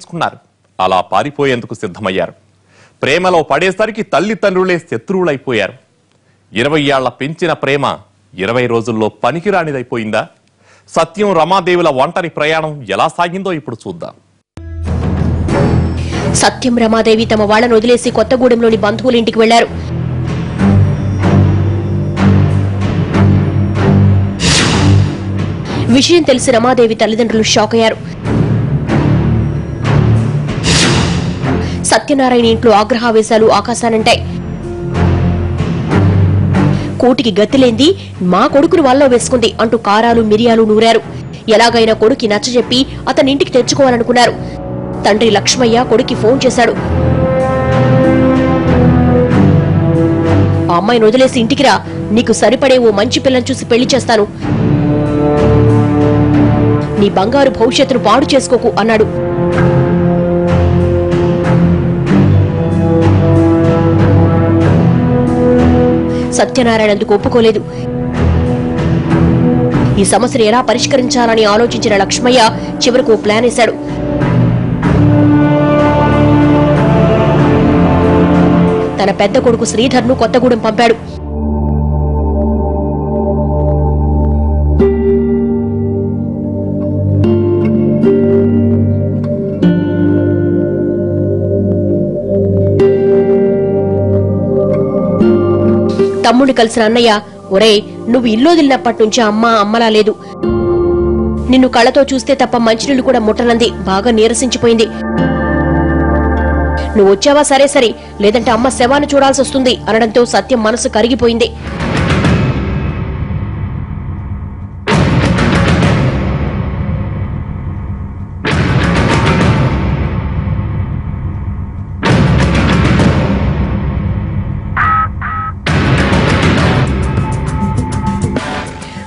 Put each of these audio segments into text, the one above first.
నిర్ణయించుకున్నారు. అలా పారిపోయేందుకు సిద్ధమయ్యారు. ప్రేమలో పడేసరికి తల్లిదండ్రులే శత్రువులైపోయారు. 20 ఏళ్ల పెంచిన ప్రేమ 20 రోజుల్లో పనికిరానిదైపోయిందా? సత్యం రమాదేవుల ఒంటరి ప్రయాణం ఎలా సాగిందో ఇప్పుడు చూద్దాం. సత్యం రమాదేవి తమ వాళ్లను వదిలేసి కొత్తగూడెంలోని బంధువుల ఇంటికి వెళ్లారు. విషయం తెలిసి రమాదేవి తల్లిదండ్రులు షాక్ అయ్యారు. సత్యనారాయణ ఇంట్లో ఆగ్రహావేశాలు ఆకాశానంటాయి. కోటికి గతిలేంది, మా కొడుకును వల్లో వేసుకుంది అంటూ కారాలు మిరియాలు నూరారు. ఎలాగైనా కొడుకి నచ్చజెప్పి అతని ఇంటికి తెచ్చుకోవాలనుకున్నారు. తండ్రి లక్ష్మయ్య కొడుకి ఫోన్ చేశాడు. ఆ అమ్మాయిని వదిలేసి ఇంటికి రా, నీకు సరిపడే ఓ మంచి పిల్లని చూసి పెళ్లి చేస్తాను, నీ బంగారు భవిష్యత్తును పాడు చేసుకోకు అన్నాడు. సత్యనారాయణ అందుకు ఒప్పుకోలేదు. ఈ సమస్యను ఎలా పరిష్కరించాలని ఆలోచించిన లక్ష్మయ్య చివరకు ప్లాన్ వేశాడు. తన పెద్ద కొడుకు శ్రీధర్ను కొత్తగూడెం పంపాడు. తమ్ముడిని కలిసిన అన్నయ్య, ఒరే నువ్వు ఇల్లు వదిలినప్పటి నుంచి అమ్మలా లేదు, నిన్ను కళ్ళతో చూస్తే తప్ప మంచినీళ్లు కూడా ముట్టనంది, బాగా నీరసించిపోయింది, నువ్వు వచ్చావా సరే సరే, లేదంటే అమ్మ శవాన్ని చూడాల్సి వస్తుంది అనడంతో సత్యం మనసు కరిగిపోయింది.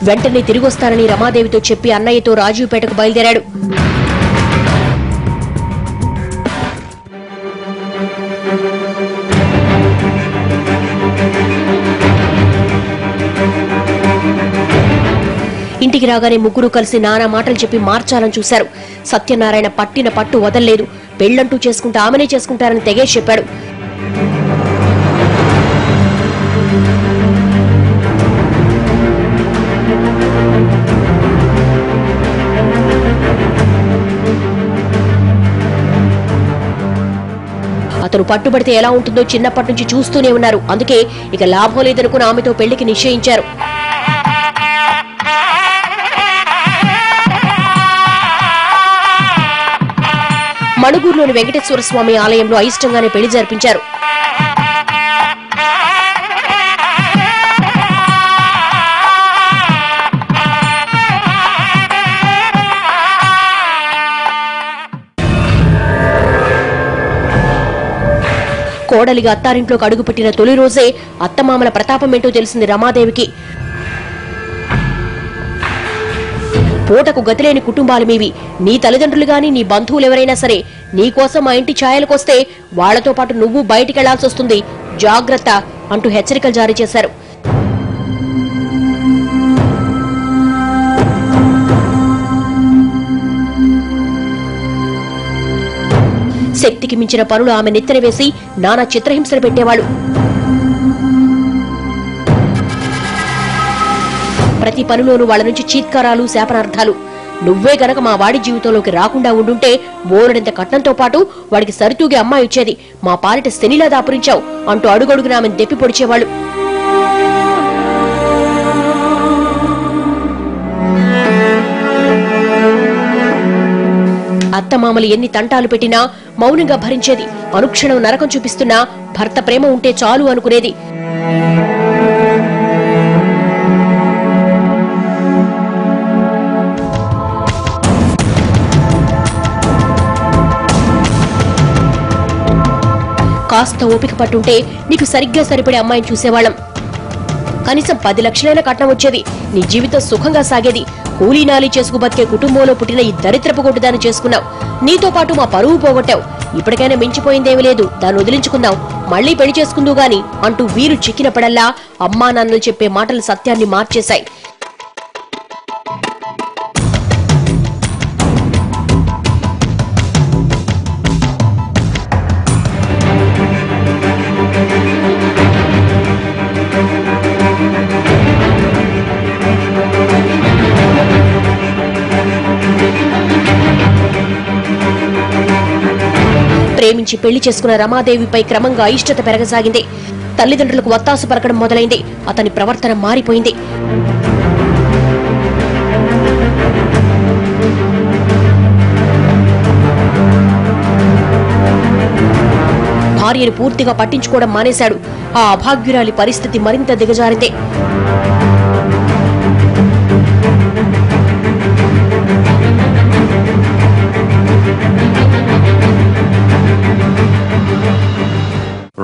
వెంటనే తిరిగొస్తానని రమాదేవితో చెప్పి అన్నయ్యతో రాజీవ్పేటకు బయలుదేరాడు. ఇంటికి రాగానే ముగ్గురు కలిసి నానా మాటలు చెప్పి మార్చాలని చూశారు. సత్యనారాయణ పట్టిన పట్టు వదల్లేదు. పెళ్లంటూ చేసుకుంటే ఆమెనే చేసుకుంటారని తెగేసి చెప్పాడు. అతను పట్టుబడితే ఎలా ఉంటుందో చిన్నప్పటి నుంచి చూస్తూనే ఉన్నారు. అందుకే ఇక లాభం లేదనుకుని ఆమెతో పెళ్లికి నిశ్చయించారు. మణుగూరులోని వెంకటేశ్వర స్వామి ఆలయంలో అయిష్టంగానే పెళ్లి జరిపించారు. కోడలిగా అత్తారింట్లోకి అడుగుపెట్టిన తొలి రోజే అత్తమామల ప్రతాపమేంటో తెలిసింది రమాదేవికి. పూటకు గతిలేని కుటుంబాలు మీవి, నీ తల్లిదండ్రులు గాని నీ బంధువులు ఎవరైనా సరే నీకోసం మా ఇంటి ఛాయలకొస్తే వాళ్లతో పాటు నువ్వు బయటికెళ్లాల్సి వస్తుంది, జాగ్రత్త అంటూ హెచ్చరికలు జారీ చేశారు. శక్తికి మించిన పనులు ఆమె నెత్తన వేసి నానా చిత్రహింసలు పెట్టేవాడు. ప్రతి పనిలోనూ వాళ్ల నుంచి చీత్కారాలు, శాపనార్థాలు. నువ్వే గనక మా వాడి జీవితంలోకి రాకుండా ఉండుంటే బోలెడంత కట్నంతో పాటు వాడికి సరితూగే అమ్మాయి ఇచ్చేది, మా పాలిట శనిలా దాపురించావు అంటూ అడుగడుగున ఆమెను దెప్పి పొడిచేవాళ్లు. అత్తమామలు ఎన్ని తంటాలు పెట్టినా మౌనంగా భరించేది. అనుక్షణం నరకం చూపిస్తున్నా భర్త ప్రేమ ఉంటే చాలు అనుకునేది. కాస్త ఓపిక పట్టుంటే నీకు సరిగ్గా సరిపడే అమ్మాయిని చూసేవాళ్లం, కనీసం 10 లక్షలైన కట్నం వచ్చేది, నీ జీవితం సుఖంగా సాగేది. కూలీనాలి చేసుకు బతికే కుటుంబంలో పుట్టిన ఈ దరిద్రపు కొట్టుదాన్ని చేసుకున్నావు, నీతో పాటు మా పరువు పోగొట్టావు, ఇప్పటికైనా మించిపోయిందేమీ లేదు, దాన్ని వదిలించుకుందాం, మళ్లీ పెళ్లి చేసుకుందు గాని అంటూ వీరు చిక్కినప్పుడల్లా అమ్మా నాన్నలు చెప్పే మాటలు సత్యాన్ని మార్చేశాయి. ప్రేమించి పెళ్లి చేసుకున్న రమాదేవిపై క్రమంగా అయిష్టత పెరగసాగింది. తల్లిదండ్రులకు వత్తాసు పలకడం మొదలైంది. అతని ప్రవర్తన మారిపోయింది. భార్యను పూర్తిగా పట్టించుకోవడం మానేశాడు. ఆ అభాగ్యురాలి పరిస్థితి మరింత దిగజారింది.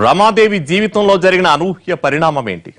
రమాదేవి జీవితంలో జరిగిన అనూహ్య పరిణామం ఏంటి?